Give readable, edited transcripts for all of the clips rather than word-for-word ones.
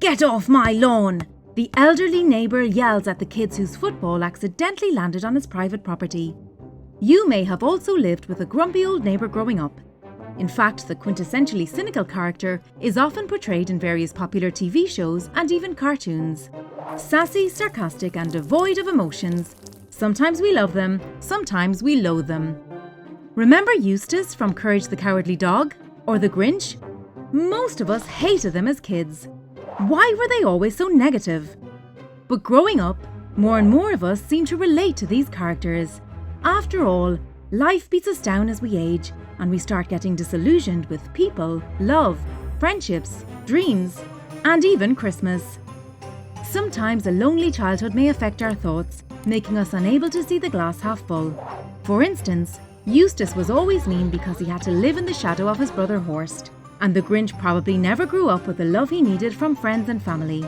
Get off my lawn! The elderly neighbour yells at the kids whose football accidentally landed on his private property. You may have also lived with a grumpy old neighbour growing up. In fact, the quintessentially cynical character is often portrayed in various popular TV shows and even cartoons. Sassy, sarcastic and devoid of emotions. Sometimes we love them, sometimes we loathe them. Remember Eustace from Courage the Cowardly Dog? Or the Grinch? Most of us hated them as kids. Why were they always so negative? But growing up, more and more of us seem to relate to these characters. After all, life beats us down as we age, and we start getting disillusioned with people, love, friendships, dreams, and even Christmas. Sometimes a lonely childhood may affect our thoughts, making us unable to see the glass half full. For instance, Eustace was always mean because he had to live in the shadow of his brother Horst, and the Grinch probably never grew up with the love he needed from friends and family.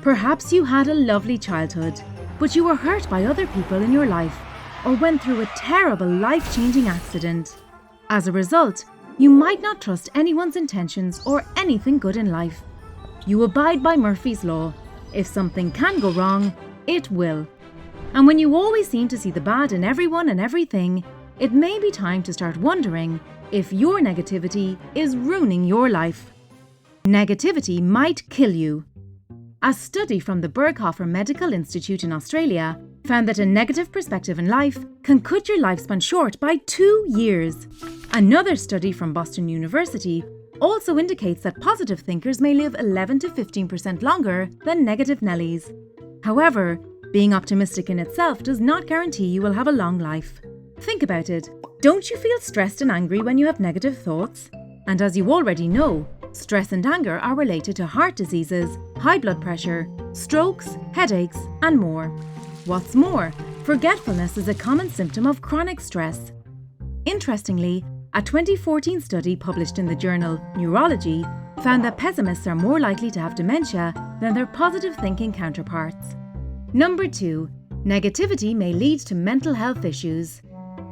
Perhaps you had a lovely childhood, but you were hurt by other people in your life, or went through a terrible life-changing accident. As a result, you might not trust anyone's intentions or anything good in life. You abide by Murphy's Law. If something can go wrong, it will. And when you always seem to see the bad in everyone and everything, it may be time to start wondering if your negativity is ruining your life. Negativity might kill you. A study from the Berghofer Medical Institute in Australia found that a negative perspective in life can cut your lifespan short by 2 years. Another study from Boston University also indicates that positive thinkers may live 11 to 15% longer than negative Nellies. However, being optimistic in itself does not guarantee you will have a long life. Think about it. Don't you feel stressed and angry when you have negative thoughts? And as you already know, stress and anger are related to heart diseases, high blood pressure, strokes, headaches, and more. What's more, forgetfulness is a common symptom of chronic stress. Interestingly, a 2014 study published in the journal Neurology found that pessimists are more likely to have dementia than their positive thinking counterparts. Number 2. Negativity may lead to mental health issues.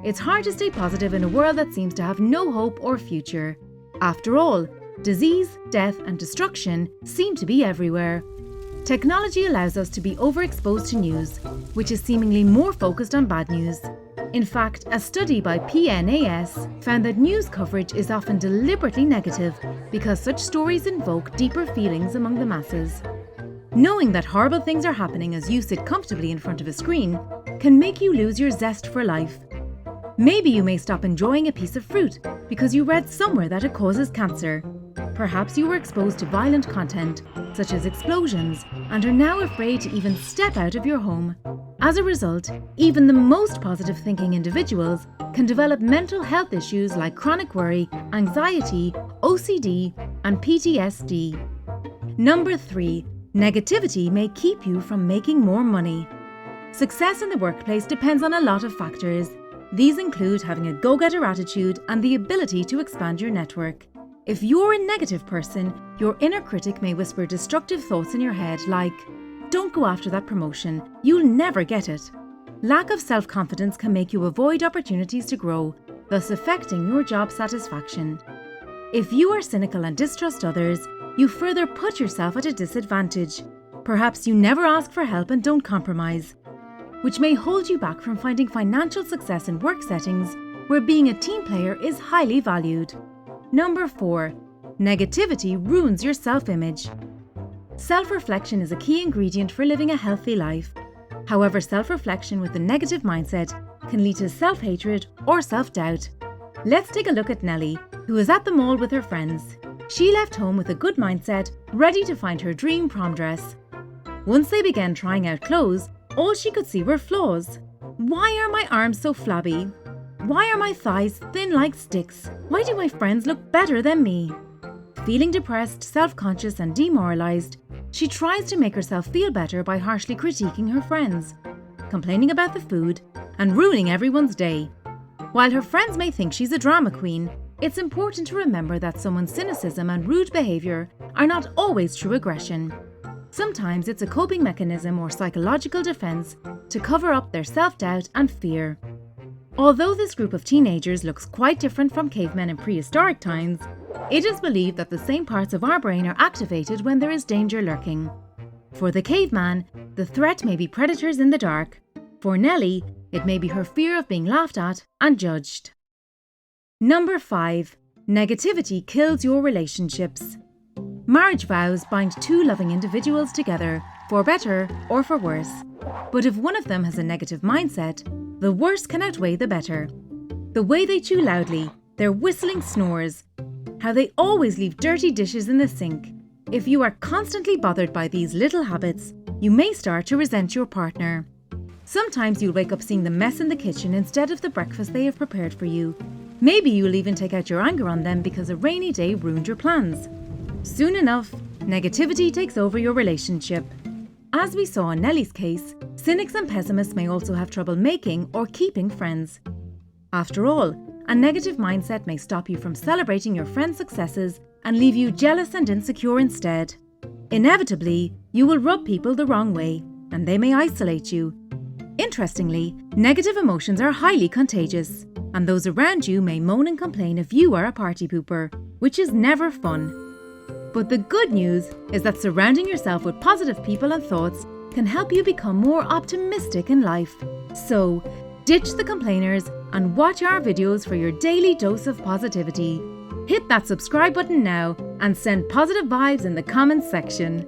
It's hard to stay positive in a world that seems to have no hope or future. After all, disease, death, and destruction seem to be everywhere. Technology allows us to be overexposed to news, which is seemingly more focused on bad news. In fact, a study by PNAS found that news coverage is often deliberately negative because such stories invoke deeper feelings among the masses. Knowing that horrible things are happening as you sit comfortably in front of a screen can make you lose your zest for life. Maybe you may stop enjoying a piece of fruit because you read somewhere that it causes cancer. Perhaps you were exposed to violent content, such as explosions, and are now afraid to even step out of your home. As a result, even the most positive thinking individuals can develop mental health issues like chronic worry, anxiety, OCD, and PTSD. Number 3. Negativity may keep you from making more money. Success in the workplace depends on a lot of factors. These include having a go-getter attitude and the ability to expand your network. If you're a negative person, your inner critic may whisper destructive thoughts in your head like, "Don't go after that promotion, you'll never get it." Lack of self-confidence can make you avoid opportunities to grow, thus affecting your job satisfaction. If you are cynical and distrust others, you further put yourself at a disadvantage. Perhaps you never ask for help and don't compromise, which may hold you back from finding financial success in work settings where being a team player is highly valued. Number 4. Negativity ruins your self-image. Self-reflection is a key ingredient for living a healthy life. However, self-reflection with a negative mindset can lead to self-hatred or self-doubt. Let's take a look at Nellie, who is at the mall with her friends. She left home with a good mindset, ready to find her dream prom dress. Once they began trying out clothes, all she could see were flaws. Why are my arms so flabby? Why are my thighs thin like sticks? Why do my friends look better than me? Feeling depressed, self-conscious and demoralized, she tries to make herself feel better by harshly critiquing her friends, complaining about the food, and ruining everyone's day. While her friends may think she's a drama queen, it's important to remember that someone's cynicism and rude behavior are not always true aggression. Sometimes it's a coping mechanism or psychological defense to cover up their self-doubt and fear. Although this group of teenagers looks quite different from cavemen in prehistoric times, It is believed that the same parts of our brain are activated when there is danger lurking. For the caveman, the threat may be predators in the dark. For Nellie, it may be her fear of being laughed at and judged. Number 5. Negativity kills your relationships. Marriage vows bind two loving individuals together, for better or for worse. But if one of them has a negative mindset, the worse can outweigh the better. The way they chew loudly, their whistling snores, how they always leave dirty dishes in the sink. If you are constantly bothered by these little habits, you may start to resent your partner. Sometimes you'll wake up seeing the mess in the kitchen instead of the breakfast they have prepared for you. Maybe you'll even take out your anger on them because a rainy day ruined your plans. Soon enough, negativity takes over your relationship. As we saw in Nellie's case, cynics and pessimists may also have trouble making or keeping friends. After all, a negative mindset may stop you from celebrating your friends' successes and leave you jealous and insecure instead. Inevitably, you will rub people the wrong way, and they may isolate you. Interestingly, negative emotions are highly contagious, and those around you may moan and complain if you are a party pooper, which is never fun. But the good news is that surrounding yourself with positive people and thoughts can help you become more optimistic in life. So, ditch the complainers and watch our videos for your daily dose of positivity. Hit that subscribe button now and send positive vibes in the comments section.